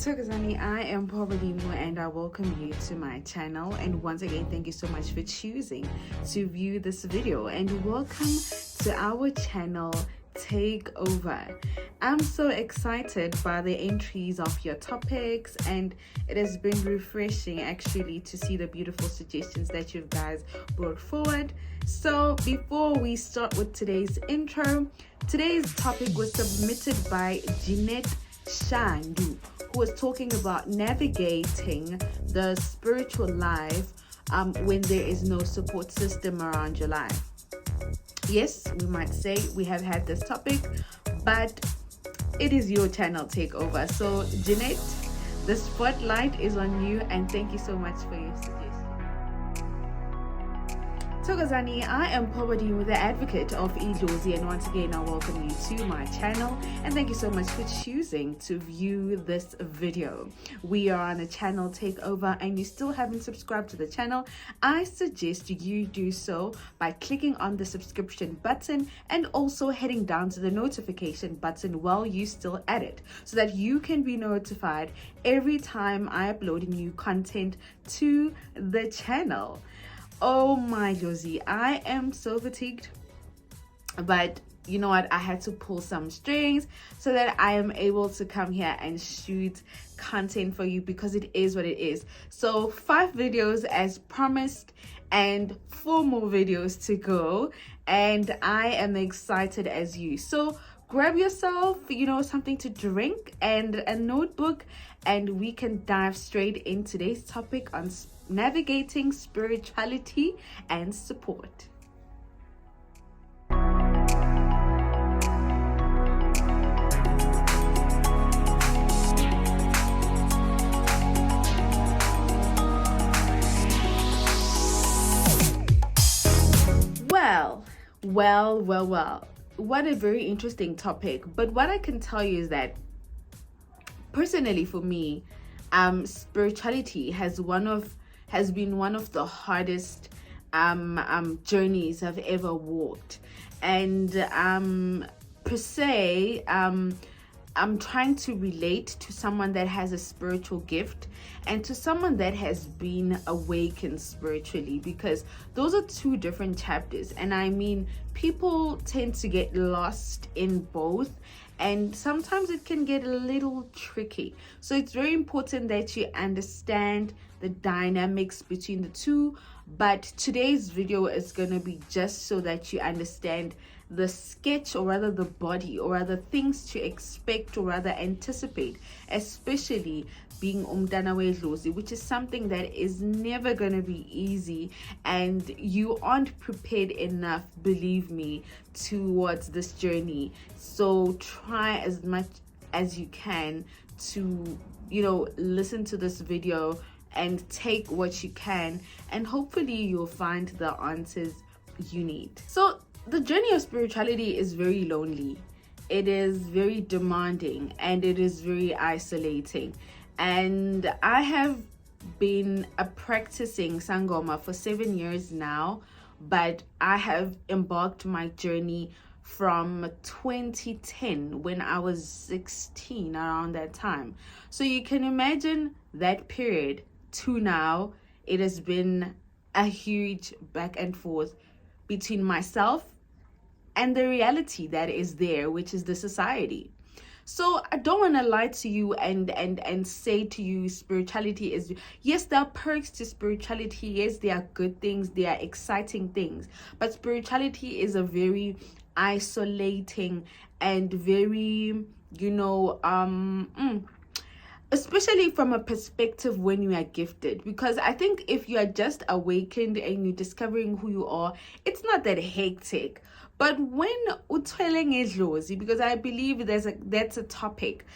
Thokozani, I am Poverty and I welcome you to my channel. And once again, thank you so much for choosing to view this video. And welcome to our channel, Takeover. I'm so excited by the entries of your topics, and it has been refreshing actually to see the beautiful suggestions that you guys brought forward. So before we start with today's intro, today's topic was submitted by Jeanette Shandu, who was talking about navigating the spiritual life when there is no support system around your life. Yes, we might say we have had this topic, but it is your channel Takeover. So Jeanette, the spotlight is on you, and thank you so much for your suggestion. Thokozani, I am Poverty with the advocate of Idlozi, and once again I welcome you to my channel, and thank you so much for choosing to view this video. We are on a channel Takeover, and you still haven't subscribed to the channel. I suggest you do so by clicking on the subscription button and also heading down to the notification button while you still at it, so that you can be notified every time I upload new content to the channel. Oh my Josie, I am so fatigued, but you know what, I had to pull some strings so that I am able to come here and shoot content for you, because it is what it is. So 5 videos as promised and 4 more videos to go, and I am excited as you. So grab yourself, something to drink and a notebook, and we can dive straight into today's topic on navigating spirituality and support. Well. What a very interesting topic. But what I can tell you is that personally for me, spirituality has been one of the hardest journeys I've ever walked. And per se, I'm trying to relate to someone that has a spiritual gift and to someone that has been awakened spiritually, because those are 2 different chapters. And I mean, people tend to get lost in both, and sometimes it can get a little tricky. So it's very important that you understand the dynamics between the 2. But today's video is going to be just so that you understand the sketch, or rather the body, or rather things to expect, or rather anticipate, especially being umntana wedlozi, which is something that is never going to be easy, and you aren't prepared enough, believe me, towards this journey. So try as much as you can to listen to this video and take what you can, and hopefully you'll find the answers you need. So the journey of spirituality is very lonely, it is very demanding, and it is very isolating. And I have been practicing Sangoma for 7 years now, but I have embarked my journey from 2010, when I was 16, around that time. So you can imagine that period to now. It has been a huge back and forth between myself and the reality that is there, which is the society. So I don't want to lie to you and say to you spirituality is, yes, there are perks to spirituality, yes, there are good things, there are exciting things, but spirituality is a very isolating and very especially from a perspective when you are gifted. Because I think if you are just awakened and you're discovering who you are, it's not that hectic. But when uthwele ngedlozi, because I believe that's a topic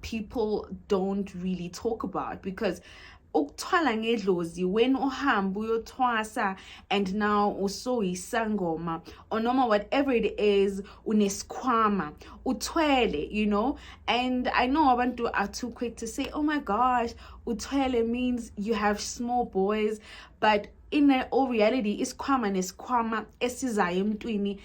people don't really talk about, because ukuthwala ngedlozi, when uhamba uyothwasa and now usoyisangoma, or noma whatever it is, unesikhwama uthwele, and I know abantu are too quick to say, oh my gosh, uthwele means you have small boys, but in all reality isikhwama nesikhwama esizayo emntwini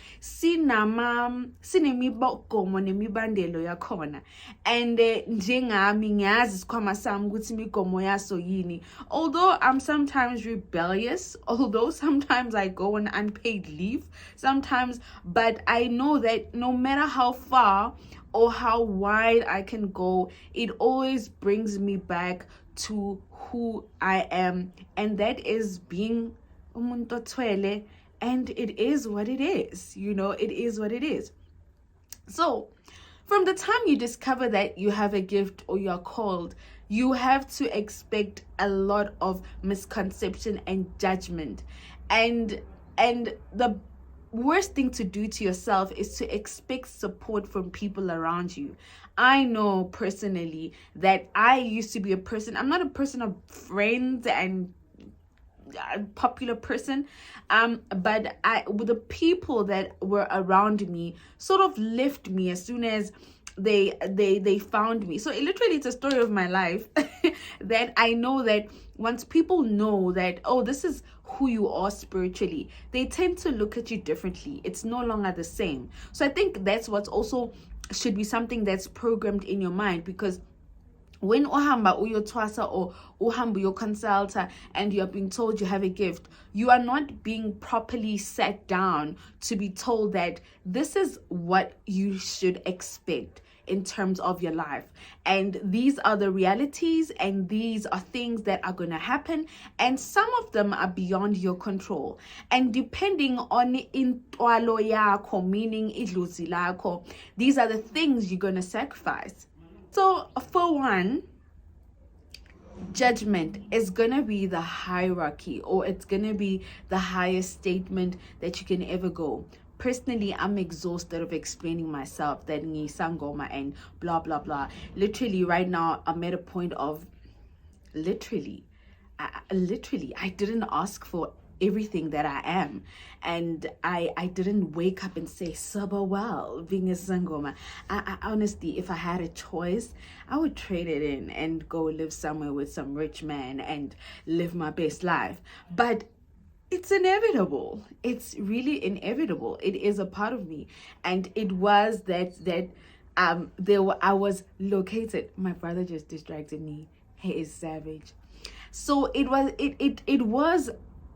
sinemigomo nemibandelo yakhona, and njengami ngiyazi isikhwama sami ukuthi imigomo yaso yini. Although I'm sometimes rebellious, although sometimes I go on unpaid leave sometimes, but I know that no matter how far or how wide I can go, it always brings me back to who I am, and that is being umuntu othwele, and it is what it is. It is what it is. So from the time you discover that you have a gift or you are called, you have to expect a lot of misconception and judgment, and the worst thing to do to yourself is to expect support from people around you. I know personally that I used to be a person, I'm not a person of friends and a popular person, but with the people that were around me sort of left me as soon as they found me. So it's a story of my life that I know that once people know that, oh, this is who you are spiritually, they tend to look at you differently. It's no longer the same. So I think that's what's also should be something that's programmed in your mind, because when uhamba uyotwasa or uhamba uyoconsulta and you're being told you have a gift, you are not being properly sat down to be told that this is what you should expect in terms of your life, and these are the realities, and these are things that are going to happen, and some of them are beyond your control, and depending on intwalo yakho, meaning idlozi lakho, these are the things you're going to sacrifice. So for one, judgment is going to be the hierarchy, or it's going to be the highest statement that you can ever go. Personally, I'm exhausted of explaining myself that ngisangoma and blah blah blah. Literally right now I'm at a point of I didn't ask for everything that I am, and I didn't wake up and say Saba well being a sangoma. I honestly, if I had a choice, I would trade it in and go live somewhere with some rich man and live my best life. But it's inevitable. It's really inevitable. It is a part of me, and it was that I was located. My brother just distracted me. He is savage. So it was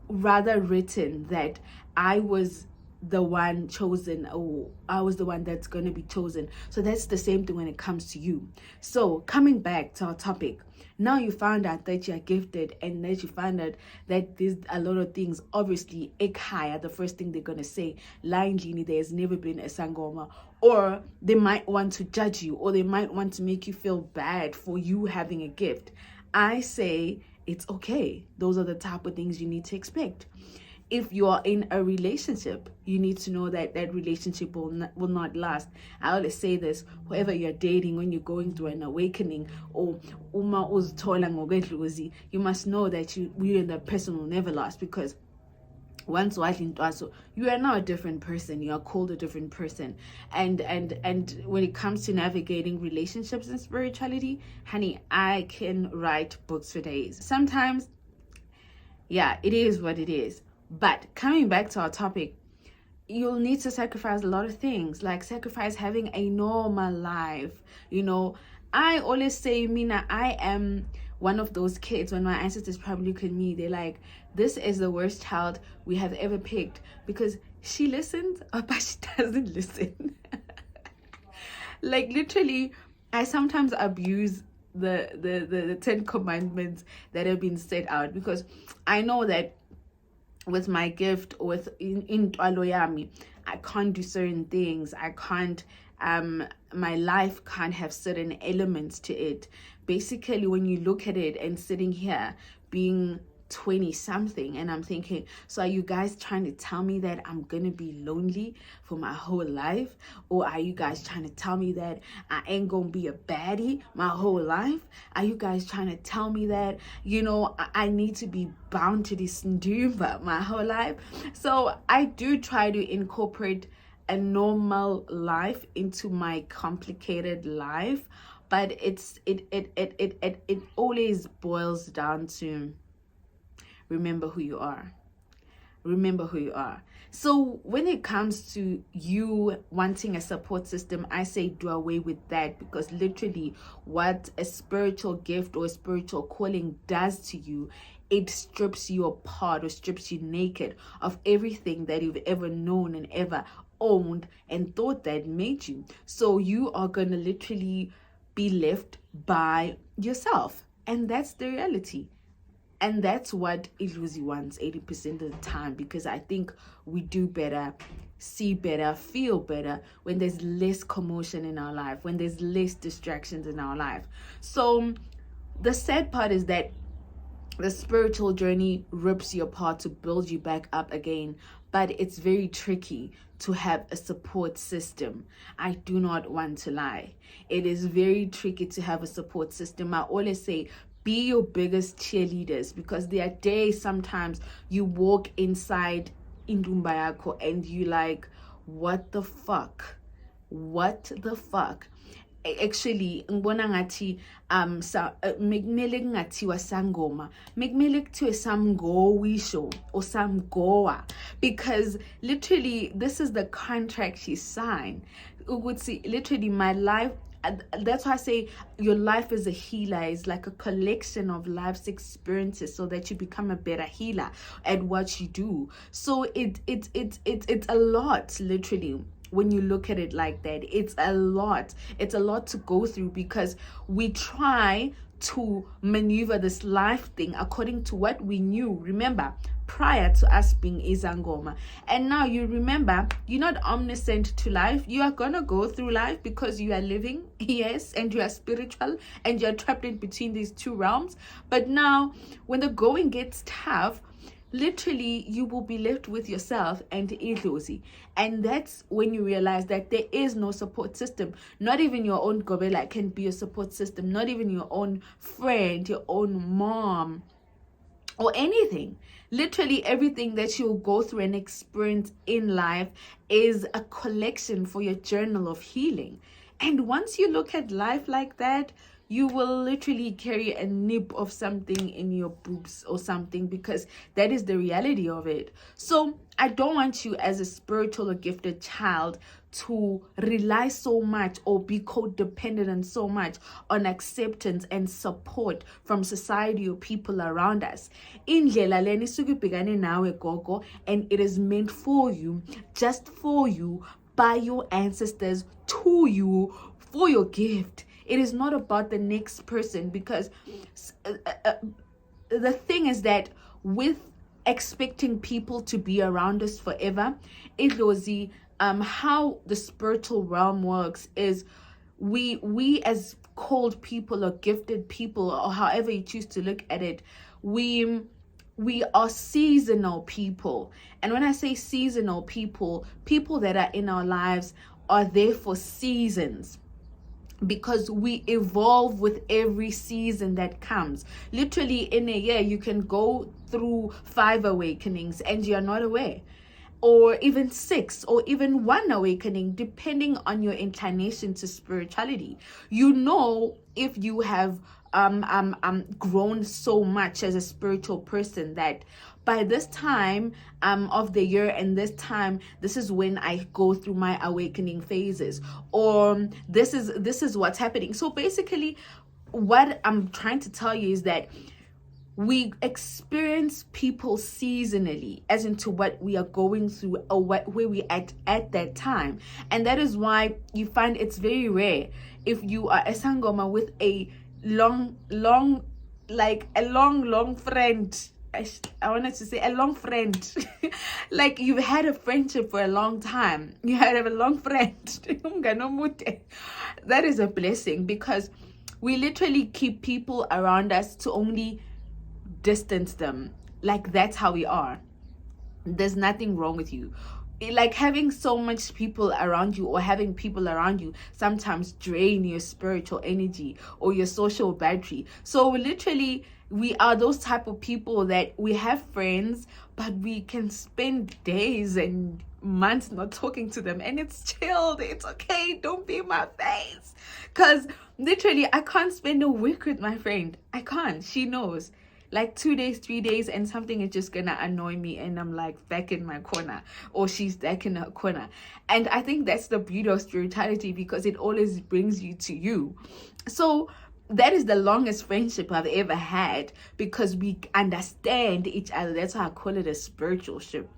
rather written that I was the one chosen, or I was the one that's going to be chosen. So that's the same thing when it comes to you. So coming back to our topic, now you found out that you're gifted, and that you found out that there's a lot of things. Obviously, ekhaya, the first thing they're going to say, lying Genie, there's never been a sangoma, or they might want to judge you, or they might want to make you feel bad for you having a gift. I say it's okay. Those are the type of things you need to expect. If you're in a relationship, you need to know that that relationship will not last. I always say this: whoever you're dating, when you're going through an awakening, or uma uzithola ngokwedlozi, you must know that you and that person will never last, because once you are now a different person. You are called a different person, and when it comes to navigating relationships and spirituality, honey, I can write books for days. Sometimes, yeah, it is what it is. But coming back to our topic, you'll need to sacrifice a lot of things, like sacrifice having a normal life. I always say, Mina, I am one of those kids. When my ancestors probably look at me, they're like, this is the worst child we have ever picked, because she listens, but she doesn't listen. Like, literally, I sometimes abuse the 10 commandments that have been set out, because I know that with my gift, with in Twaloyami, I can't do certain things. I can't my life can't have certain elements to it. Basically, when you look at it, and sitting here being 20 something, and I'm thinking, so are you guys trying to tell me that I'm gonna be lonely for my whole life? Or are you guys trying to tell me that I ain't gonna be a baddie my whole life? Are you guys trying to tell me that I need to be bound to this ndumba my whole life? So I do try to incorporate a normal life into my complicated life, but it always boils down to remember who you are. remember who you are. So when it comes to you wanting a support system, I say do away with that, because literally what a spiritual gift or a spiritual calling does to you, it strips you apart or strips you naked of everything that you've ever known and ever owned and thought that made you. So you are gonna literally be left by yourself, and that's the reality. And that's what Ilusi wants 80% of the time, because I think we do better, see better, feel better when there's less commotion in our life, when there's less distractions in our life. So the sad part is that the spiritual journey rips you apart to build you back up again, but it's very tricky to have a support system. I do not want to lie. It is very tricky to have a support system. I always say, be your biggest cheerleaders, because there are days sometimes you walk inside indumba yako and you like, what the fuck? Actually ngibona ngathi mekumele kungathiwa sangoma, mekumele kuthiwe samgowisho or samgoa, because literally this is the contract she signed. Ukuthi literally my life, that's why I say your life is a healer. It's like a collection of life's experiences so that you become a better healer at what you do. So it's a lot, literally. When you look at it like that, it's a lot to go through, because we try to maneuver this life thing according to what we knew, remember, prior to us being Izangoma. And now you remember, you're not omniscient to life. You are gonna go through life because you are living, yes, and you are spiritual, and you're trapped in between these two realms. But now when the going gets tough, literally you will be left with yourself and Idlozi. And that's when you realize that there is no support system. Not even your own gobela can be a support system. Not even your own friend, your own mom, or anything. Literally everything that you'll go through and experience in life is a collection for your journal of healing. And once you look at life like that, you will literally carry a nip of something in your boobs or something, because that is the reality of it. So I don't want you as a spiritual or gifted child to rely so much or be codependent and so much on acceptance and support from society or people around us. Indlela leni suke ibhekane nawe gogo, and it is meant for you, just for you, by your ancestors, to you, for your gift. It is not about the next person, because the thing is that with expecting people to be around us forever, Idlozi, how the spiritual realm works is we as called people or gifted people, or however you choose to look at it, we are seasonal people. And when I say seasonal people that are in our lives are there for seasons, because we evolve with every season that comes. Literally in a year you can go through 5 awakenings and you're not aware, or even 6, or even 1 awakening, depending on your inclination to spirituality. You know, if you have grown so much as a spiritual person that by this time of the year and this is when I go through my awakening phases, or this is what's happening. So basically what I'm trying to tell you is that we experience people seasonally, as into what we are going through or where we at that time. And that is why you find it's very rare if you are a sangoma with a long friend. I wanted to say a long friend. Like you've had a friendship for a long time. You had a long friend. That is a blessing, because we literally keep people around us to only distance them. Like that's how we are. There's nothing wrong with you. Like having so much people around you, or having people around you, sometimes drain your spiritual energy or your social battery. So literally we are those type of people that we have friends, but we can spend days and months not talking to them, and it's chilled. It's okay. Don't be in my face. Because literally I can't spend a week with my friend. I can't. She knows. like 2 days, 3 days, and something is just gonna annoy me, and I'm like back in my corner, or she's back in her corner. And I think that's the beauty of spirituality, because it always brings you to you. So that is the longest friendship I've ever had, because we understand each other. That's why I call it a spiritual ship.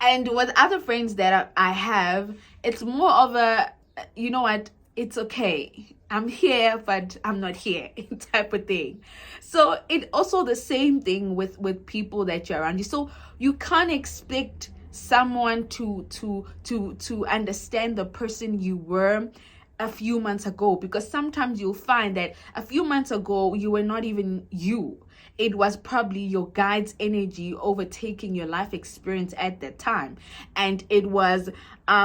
And with other friends that I have, it's more of a, you know what, it's okay, I'm here but I'm not here type of thing. So it also the same thing with people that you're around you. So you can't expect someone to understand the person you were a few months ago, because sometimes you'll find that a few months ago you were not even you. It was probably your guide's energy overtaking your life experience at that time. And it was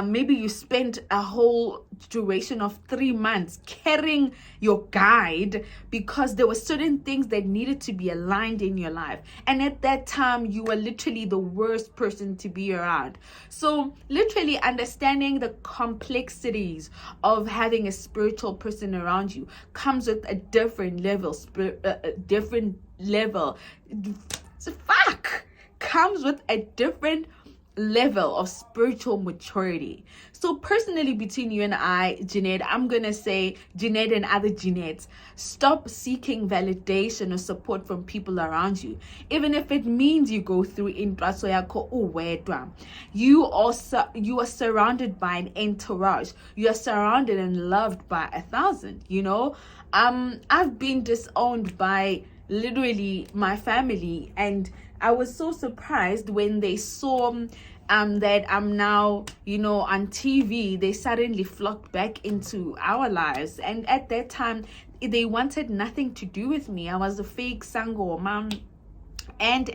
maybe you spent a whole duration of 3 months carrying your guide, because there were certain things that needed to be aligned in your life. And at that time, you were literally the worst person to be around. So literally understanding the complexities of having a spiritual person around you comes with a different level, comes with a different level of spiritual maturity. So personally, between you and I, Jeanette, I'm gonna say, Jeanette and other Jeanettes, stop seeking validation or support from people around you, even if it means you go through intwaso yakho uwedwa. You are surrounded by an entourage. You are surrounded and loved by 1,000. I've been disowned by literally my family, and I was so surprised when they saw that I'm now on TV. They suddenly flocked back into our lives, and at that time they wanted nothing to do with me. I was a fake sango mom, and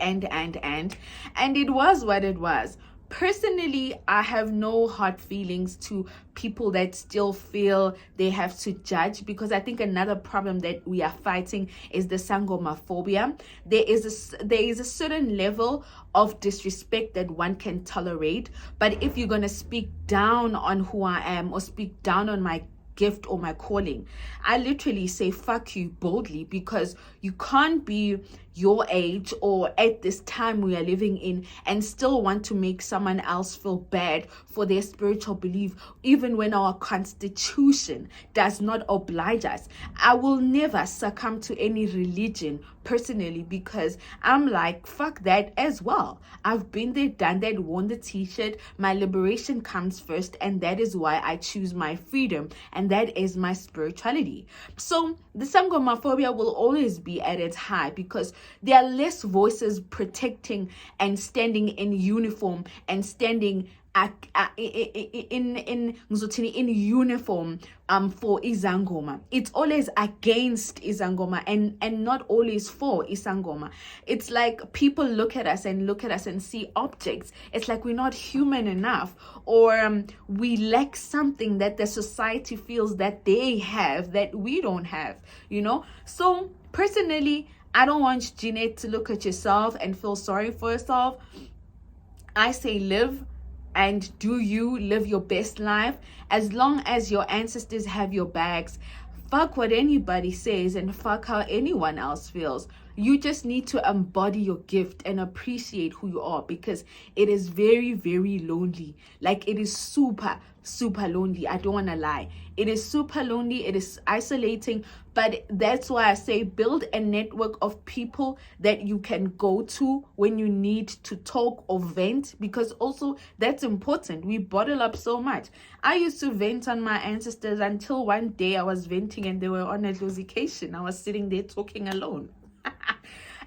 it was what it was. Personally, I have no hard feelings to people that still feel they have to judge, because I think another problem that we are fighting is the sangomaphobia. There is a certain level of disrespect that one can tolerate, but if you're going to speak down on who I am or speak down on my gift or my calling, I literally say fuck you boldly, because you can't be your age or at this time we are living in and still want to make someone else feel bad for their spiritual belief, even when our constitution does not oblige us. I will never succumb to any religion personally, because I'm like, fuck that as well. I've been there, done that, worn the t-shirt. My liberation comes first, and that is why I choose my freedom, and that is my spirituality. So the sangomaphobia will always be at its high, because there are less voices protecting and standing in uniform and standing in uniform for Izangoma. It's always against Izangoma and not always for Isangoma. It's like people look at us and see objects. It's like we're not human enough, or we lack something that the society feels that they have that we don't have, So personally, I don't want Jeanette to look at yourself and feel sorry for yourself. I say live and do you live your best life. As long as your ancestors have your backs, fuck what anybody says and fuck how anyone else feels. You just need to embody your gift and appreciate who you are, because it is very, very lonely. Like, it is super, super lonely. I don't want to lie. It is super lonely. It is isolating. But that's why I say build a network of people that you can go to when you need to talk or vent, because also that's important. We bottle up so much. I used to vent on my ancestors until one day I was venting and they were on a vacation. I was sitting there talking alone.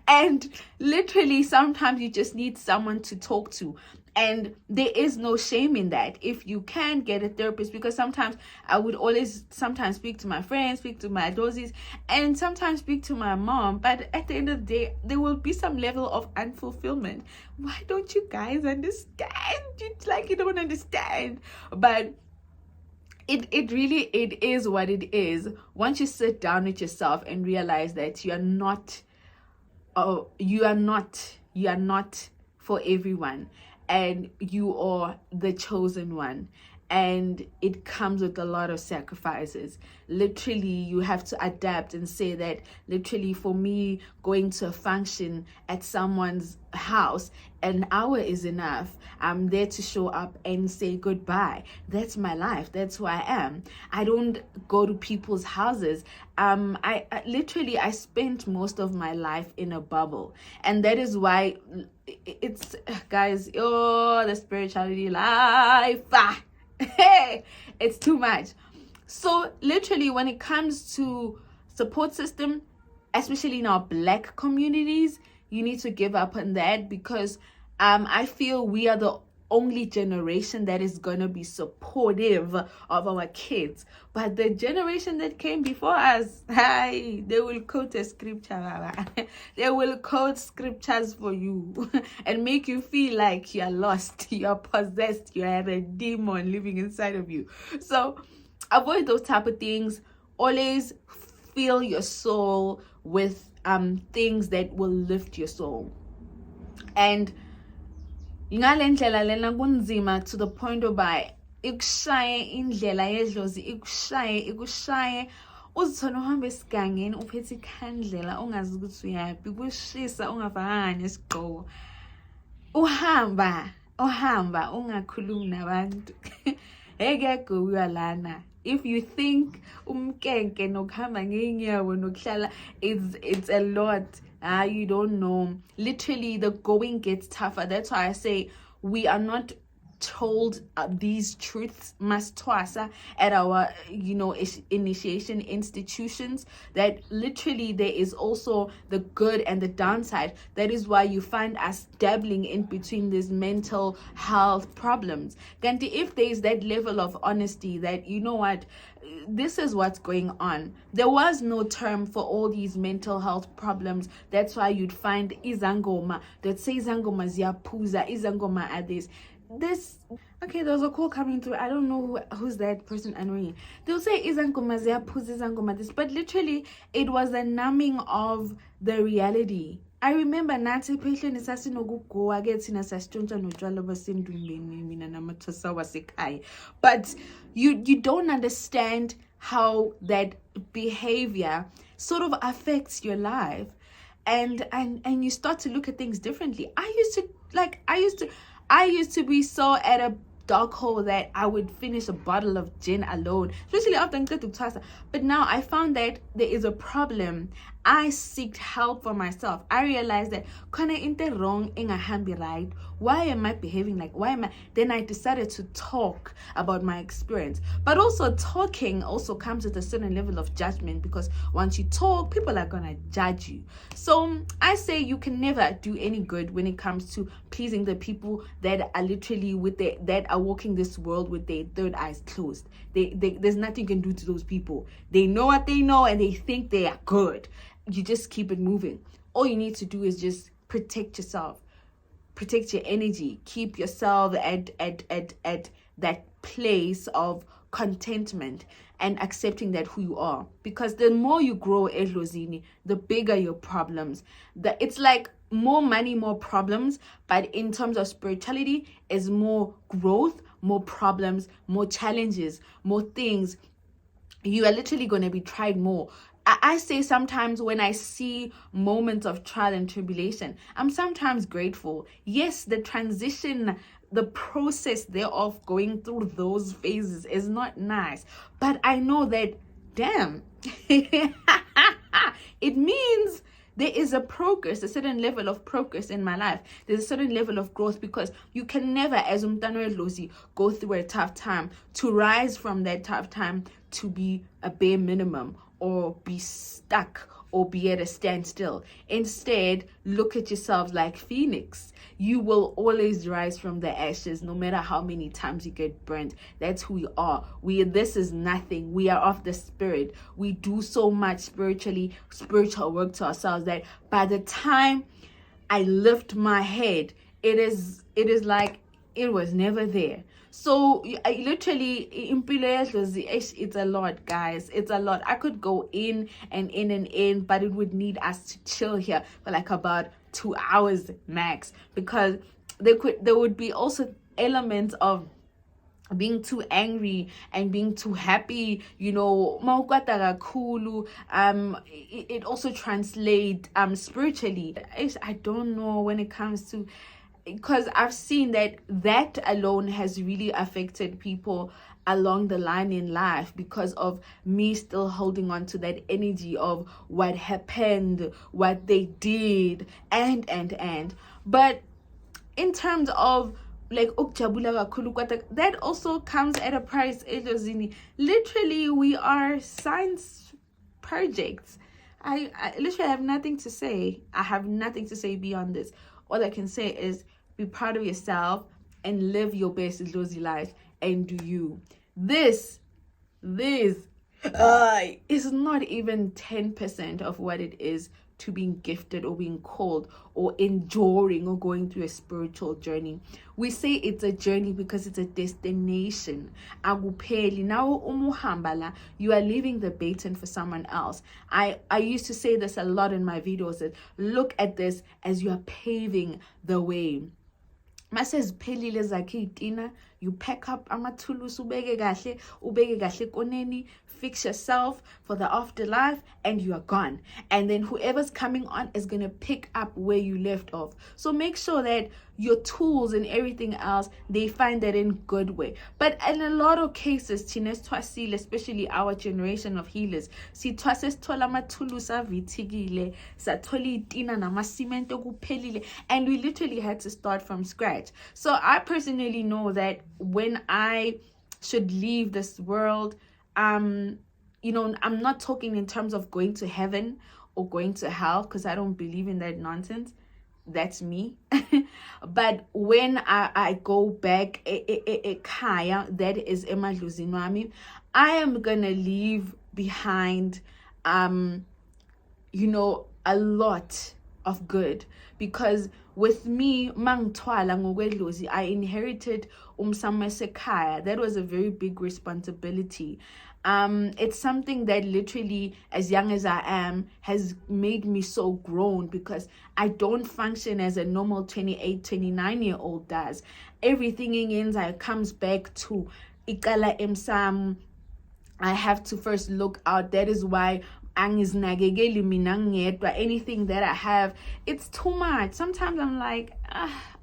And literally sometimes you just need someone to talk to, and there is no shame in that. If you can get a therapist, because sometimes I would always sometimes speak to my friends, speak to my dozis, and sometimes speak to my mom, but at the end of the day there will be some level of unfulfillment. Why don't you guys understand? It's like you don't understand. But it really is what it is. Once you sit down with yourself and realize that you are not for everyone, and you are the chosen one, and it comes with a lot of sacrifices. Literally, you have to adapt and say that literally for me, going to a function at someone's house, an hour is enough. I'm there to show up and say goodbye. That's my life. That's who I am. I don't go to people's houses. I literally, I spent most of my life in a bubble, and that is why it's, guys, oh, the spirituality life, hey, it's too much. So literally, when it comes to support system, especially in our Black communities, you need to give up on that, because I feel we are the only generation that is going to be supportive of our kids. But the generation that came before us, they will quote a scripture. They will quote scriptures for you and make you feel like you're lost, you're possessed, you have a demon living inside of you. So avoid those type of things. Always fill your soul with things that will lift your soul. And ngale ndlela lena kunzima to the point whereby ikushaye indlela yedlozi, ikushaye uzithona uhamba esigangeni uphethe ikhandlela ungazi ukuthi uyaphi, kushisa ungavakanga nesigqoko, uhamba ungakhulumi nabantu. Ekeke uyalana. If you think umkenke nokuhamba ngeenyawo nokuhlala it's a lot, you don't know. Literally, the going gets tougher. That's why I say we are not told these truths must twasa at our initiation institutions, that literally there is also the good and the downside. That is why you find us dabbling in between these mental health problems. Ganti, if there is that level of honesty that, you know what, this is what's going on. There was no term for all these mental health problems. That's why you'd find izangoma that say izangoma ziyapuza, izangoma are this. Okay, there's a call coming through. I don't know who's that person annoying. They'll say izangoma ziyapuza, izangoma this, but literally it was a numbing of the reality. I remember nathi phela nesasinokugoa ke thina sasitshontsha notshwala basendumbeni mina namathosa wasekhaya. But you don't understand how that behavior sort of affects your life, and you start to look at things differently. I used to be so at a dark hole that I would finish a bottle of gin alone, especially after Nkletu. But now I found that there is a problem. I seeked help for myself. I realized that kana inte wrong in a hambi right. Why am I behaving like? Why am I? Then I decided to talk about my experience. But also talking also comes with a certain level of judgment, because once you talk, people are gonna judge you. So I say you can never do any good when it comes to pleasing the people that are literally that are walking this world with their third eyes closed. There's nothing you can do to those people. They know what they know and they think they are good. You just keep it moving. All you need to do is just protect yourself, protect your energy, keep yourself at that place of contentment and accepting that who you are. Because the more you grow, Edlozini, the bigger your problems. It's like more money, more problems, but in terms of spirituality, is more growth, more problems, more challenges, more things. You are literally going to be tried more. I say sometimes when I see moments of trial and tribulation, I'm sometimes grateful. Yes, the transition, the process thereof going through those phases is not nice, but I know that, damn, it means there is a certain level of progress in my life. There's a certain level of growth, because you can never, as umntwana weDlozi, go through a tough time to rise from that tough time to be a bare minimum or be stuck or be at a standstill. Instead, look at yourself like Phoenix. You will always rise from the ashes, no matter how many times you get burnt. That's who we are. This is nothing. We are of the spirit. We do so much spiritual work to ourselves, that by the time I lift my head, it is like it was never there. So I literally, it's a lot, guys. It's a lot. I could go in and in, but it would need us to chill here for like about 2 hours max, because there would be also elements of being too angry and being too happy, you know, mawukwata kakhulu. It also translates spiritually. I don't know when it comes to, because I've seen that alone has really affected people along the line in life, because of me still holding on to that energy of what happened, what they did, and but in terms of like ukujabula kakhulu kwata, that also comes at a price. Literally, we are science projects. I literally have nothing to say. I have nothing to say beyond this. All I can say is be proud of yourself and live your best life and do you. This is not even 10% of what it is to being gifted or being called or enduring or going through a spiritual journey. We say it's a journey because it's a destination. Akupheli. Now umuhamba la, you are leaving the baton for someone else. I used to say this a lot in my videos, that look at this as you are paving the way. Maseziphelile zakhe itina, you pack up amathulusi, ubeke kahle koneni, fix yourself for the afterlife, and you are gone. And then whoever's coming on is going to pick up where you left off. So make sure that your tools and everything else, they find that in good way. But in a lot of cases, especially our generation of healers, and we literally had to start from scratch. So I personally know that when I should leave this world, you know, I'm not talking in terms of going to heaven or going to hell, because I don't believe in that nonsense. That's me. But when I go back ekhaya, that is emadlozini wami, I am gonna leave behind you know, a lot of good, because with me mangithwala ngokwedlozi, I inherited umsamasekhaya. That was a very big responsibility. It's something that literally, as young as I am, has made me so grown, because I don't function as a normal 28, 29-year-old does. Everything in inside comes back to ikala emsam. I have to first look out. That is why angizinakekeli mina ngedwa. Anything that I have, it's too much. Sometimes I'm like,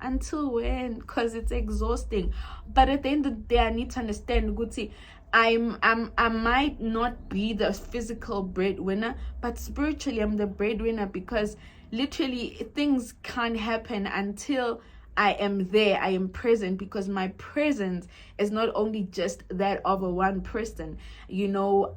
until when? Because it's exhausting. But at the end of the day, I need to understand, Guti, I might not be the physical breadwinner, but spiritually I'm the breadwinner, because literally things can't happen until I am there, I am present, because my presence is not only just that of a one person, you know.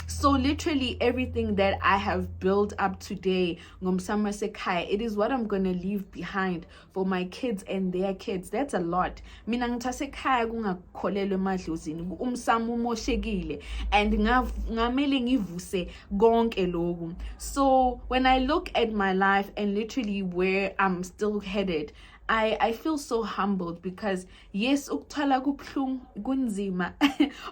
So literally everything that I have built up today, ngomsama sekhaya, it is what I'm gonna leave behind for my kids and their kids. That's a lot. Mina ngithasekhaya kungakholelwe emadlozini, umsamo umoshekile, and ngamele ngivuse konke lokhu. So when I look at my life and literally where I'm still headed, I feel so humbled, because yes, ukuthala kubhlungu kunzima,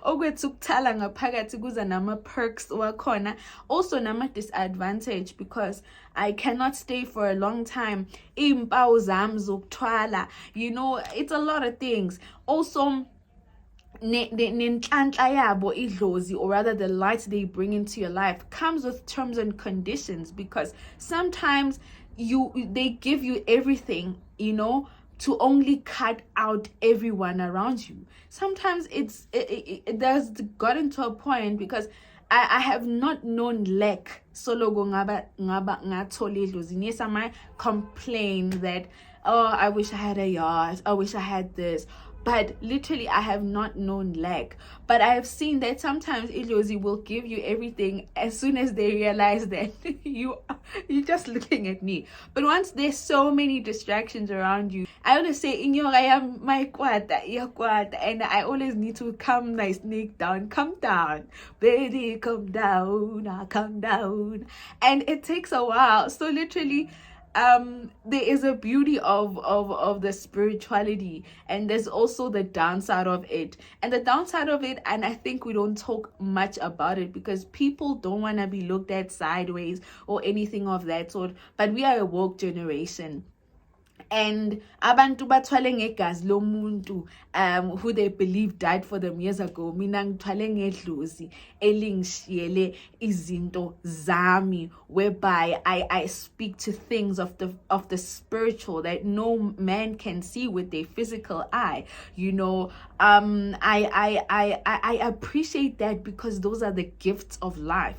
okwethu ukuthala ngaphakathi kuza nama perks wakhona, also nama disadvantage, because I cannot stay for a long time. Impawu zami zokuthwala, you know, it's a lot of things. Also nenhlanhla yabo idlozi, or rather the light they bring into your life, comes with terms and conditions, because sometimes they give you everything, you know, to only cut out everyone around you. Sometimes it does gotten to a point, because I have not known lack. Solo ngaba ngathole idlozi. Yes, I might complain that, oh, I wish I had a yacht, I wish I had this. But literally, I have not known lack. But I have seen that sometimes Ilozi will give you everything as soon as they realize that you're just looking at me. But once there's so many distractions around you, I always say, in your I am my kwata, your kwata, and I always need to calm my snake down. Come down, baby, come down, come down. And it takes a while. So literally, there is a beauty of the spirituality, and there's also the downside of it. And the downside of it, and I think we don't talk much about it, because people don't want to be looked at sideways or anything of that sort, but we are a woke generation. and abantu bathwale ngegazi lomuntu who they believe died for them years ago. Mina ngithwale ngedlozi elingishiyele izinto zami, whereby I speak to things of the spiritual that no man can see with their physical eye. I appreciate that, because those are the gifts of life.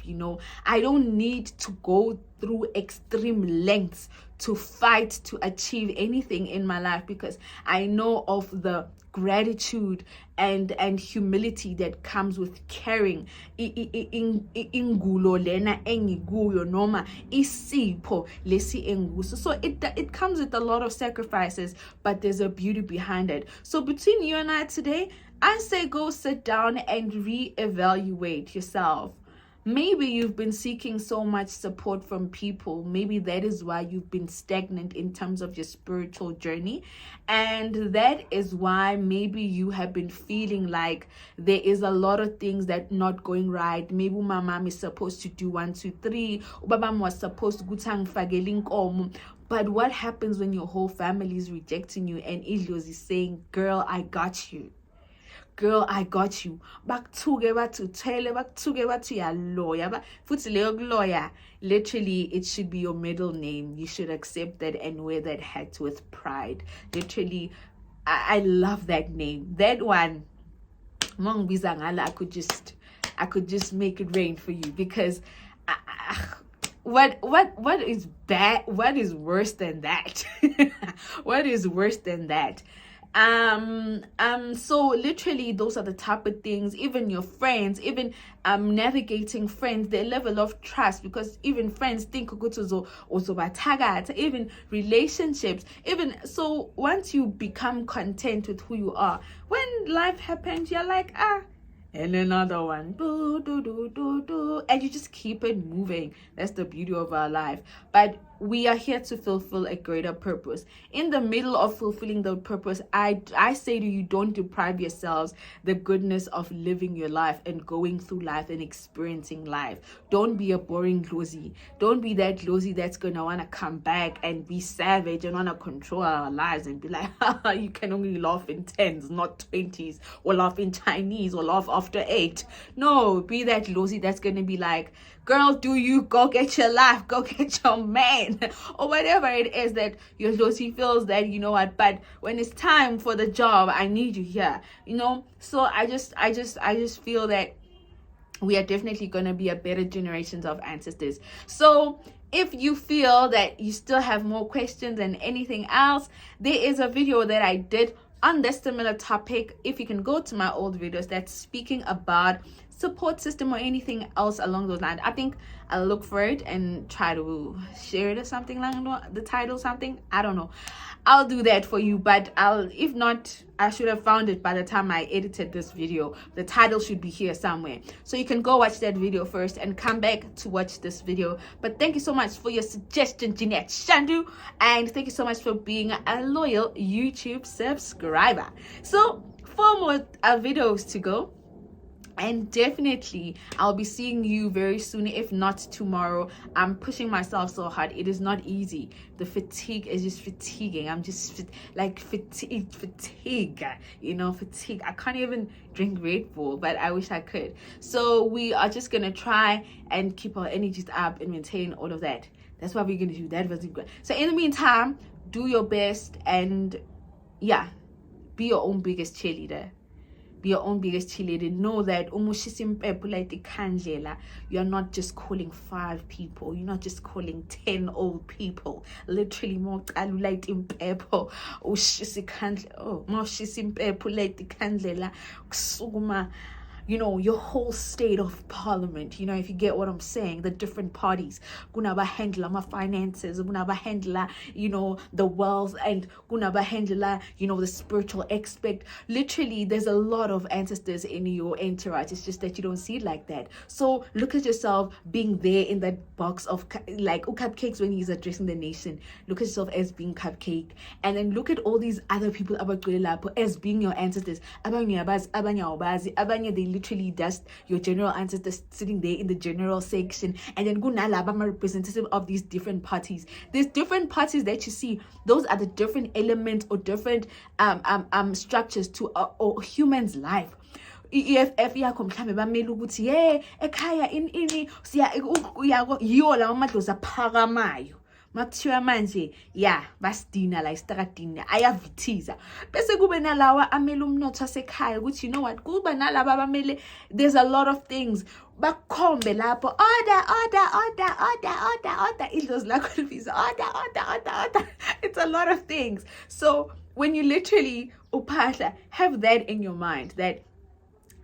I don't need to go through extreme lengths to fight to achieve anything in my life, because I know of the gratitude and humility that comes with caring ingulo lena engikuyo noma isipho lesi enguso. So it comes with a lot of sacrifices, but there's a beauty behind it. So between you and I today, I say go sit down and reevaluate yourself. Maybe you've been seeking so much support from people. Maybe that is why you've been stagnant in terms of your spiritual journey. And that is why maybe you have been feeling like there is a lot of things that not going right. Maybe my mom is supposed to do 1, 2, 3. Ubaba was supposed to go. But what happens when your whole family is rejecting you and Ilios is saying, girl, I got you. Girl, I got you. Bakuthuke bathuthele, bakuthuke bathi uyaloya. Futhi leyo lawyer, literally, it should be your middle name. You should accept that and wear that hat with pride. Literally, I love that name. That one, Mongbiza ngala, I could just make it rain for you, because what is bad? What is worse than that? What is worse than that? So literally those are the type of things. Even your friends, even navigating friends, their level of trust, because even friends think even relationships, even so once you become content with who you are, when life happens, you're like, and another one, and you just keep it moving. That's the beauty of our life. But we are here to fulfill a greater purpose. In the middle of fulfilling the purpose, I say to you, don't deprive yourselves the goodness of living your life and going through life and experiencing life. Don't be a boring lozy. Don't be that lozy that's gonna wanna come back and be savage and wanna control our lives and be like, you can only laugh in 10s, not 20s, or laugh in Chinese, or laugh after 8. No, be that lozy that's gonna be like, girl, do you go get your life, go get your man, or whatever it is that your losi feels that, you know what, but when it's time for the job, I need you here, So I just feel that we are definitely going to be a better generations of ancestors. So if you feel that you still have more questions than anything else, there is a video that I did on this similar topic. If you can go to my old videos that's speaking about support system or anything else along those lines, I think I'll look for it and try to share it or something, like the title, something, I don't know. I'll do that for you, but if not, I should have found it by the time I edited this video. The title should be here somewhere, so you can go watch that video first and come back to watch this video. But thank you so much for your suggestion, Jeanette Shandu, and thank you so much for being a loyal YouTube subscriber. So 4 more videos to go, and definitely I'll be seeing you very soon, if not tomorrow. I'm pushing myself so hard. It is not easy. The fatigue is just fatiguing. I'm just fatigue, fatigue. I can't even drink Red Bull, but I wish I could. So we are just gonna try and keep our energies up and maintain all of that. That's what we're gonna do. That was good. So in the meantime, do your best, and yeah, be your own biggest cheerleader. Be your own biggest cheerleader. Know that you're not just calling 5 people. You're not just calling 10 old people. Literally, more like in people. Your whole state of parliament, if you get what I'm saying, the different parties, kunaba handler my finances, kunaba handler, the wealth, and kunaba handler, the spiritual aspect. Literally, there's a lot of ancestors in your entourage. It's just that you don't see it like that. So look at yourself being there in that box of like cupcakes when he's addressing the nation. Look at yourself as being cupcake, and then look at all these other people as being your ancestors. Abanye they literally just your general ancestors sitting there in the general section, and then kunalaba ama representative of these different parties. There's different parties that you see. Those are the different elements or different structures to a human's life. EFF yakho mhlambe bamele ukuthi ekhaya ini siya yiyo lawo madlozi aphakamayo makuthiwa manje basidina la isitrakadini ayavithiza, bese kube nalawa amele umnotho wasekhaya ukuthi you know what, kuba nalaba bamele, there's a lot of things bakhombe lapho order idlozi lakho libiza order. It's a lot of things. So when you literally uphahla, have that in your mind that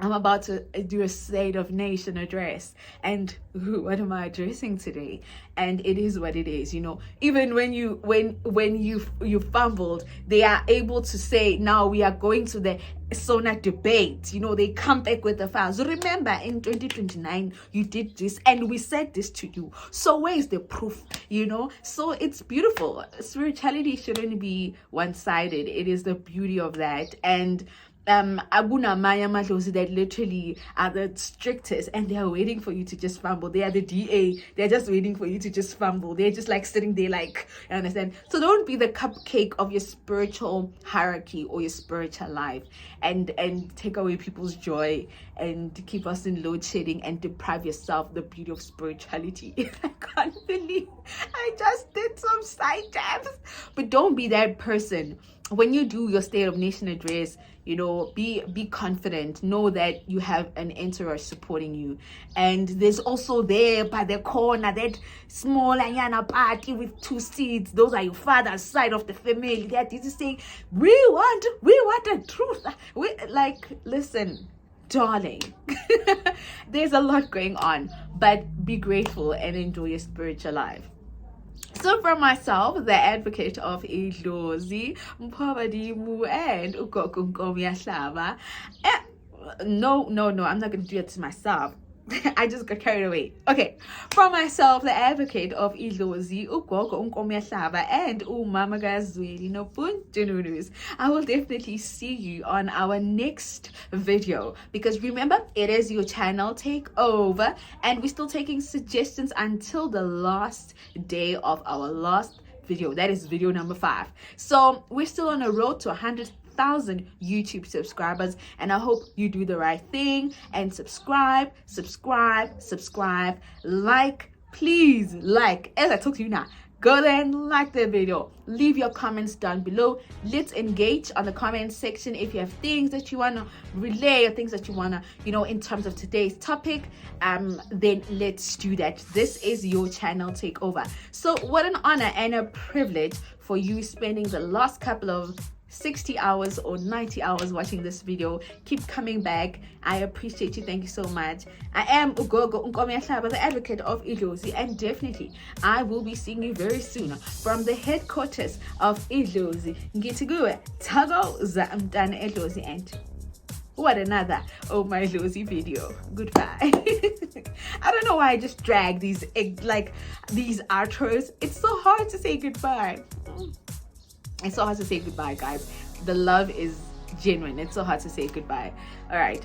I'm about to do a State of Nation address, and what am I addressing today? And it is what it is, you know. Even when you fumbled, they are able to say, now we are going to the SONA debate. You know, they come back with the files. Remember, in 2029, you did this, and we said this to you. So where is the proof? You know, so it's beautiful. Spirituality shouldn't be one-sided. It is the beauty of that. And Abuna Maya Madlozi that literally are the strictest, and they are waiting for you to just fumble. They are the DA. They're just waiting for you to just fumble. They're just like sitting there like, you understand? So don't be the cupcake of your spiritual hierarchy or your spiritual life and take away people's joy and keep us in load shedding and deprive yourself the beauty of spirituality. I can't believe I just did some side jabs. But don't be that person. When you do your State of Nation address, you know, be confident. Know that you have an entourage supporting you. And there's also there by the corner that small Ayana party with 2 seats. Those are your father's side of the family. That is saying, we want the truth. Listen, darling, there's a lot going on, but be grateful and enjoy your spiritual life. So from myself, the advocate of Idlozi, Mphabadimu, and Ugogo Nkomi Yahlaba. No, I'm not going to do it to myself. I just got carried away. Okay, from myself, the advocate of Idlozi, Ugogo Nkomi Yahlaba, and Umama Gazweli Nobuntununus. I will definitely see you on our next video, because remember, it is your channel takeover, and we're still taking suggestions until the last day of our last video. That is video number 5. So we're still on a road to 100,000 YouTube subscribers, and I hope you do the right thing and subscribe, like, please, like, as I talk to you now, go there and like the video. Leave your comments down below. Let's engage on the comment section. If you have things that you want to relay or things that you want to, you know, in terms of today's topic, then let's do that. This is your channel takeover. So what an honor and a privilege for you spending the last couple of 60 hours or 90 hours watching this video. Keep coming back. I appreciate you. Thank you so much. I am Ugogo Nkomi Yahlaba, the advocate of Idlozi, and definitely I will be seeing you very soon from the headquarters of Idlozi. Ngitiguwe Tago za Mtana Idlozi, and what another Oh My Idlozi video. Goodbye. I don't know why I just drag these outros. It's so hard to say goodbye. It's so hard to say goodbye, guys. The love is genuine. It's so hard to say goodbye. All right,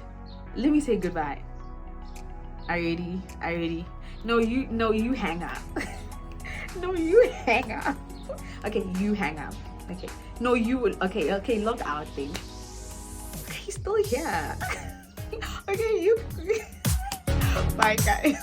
let me say goodbye. Are you ready? No, you hang up. No, you hang up. Okay, you hang up. Okay. No, you will. Okay, log out then. Okay, he's still here. Okay, you. Bye, guys.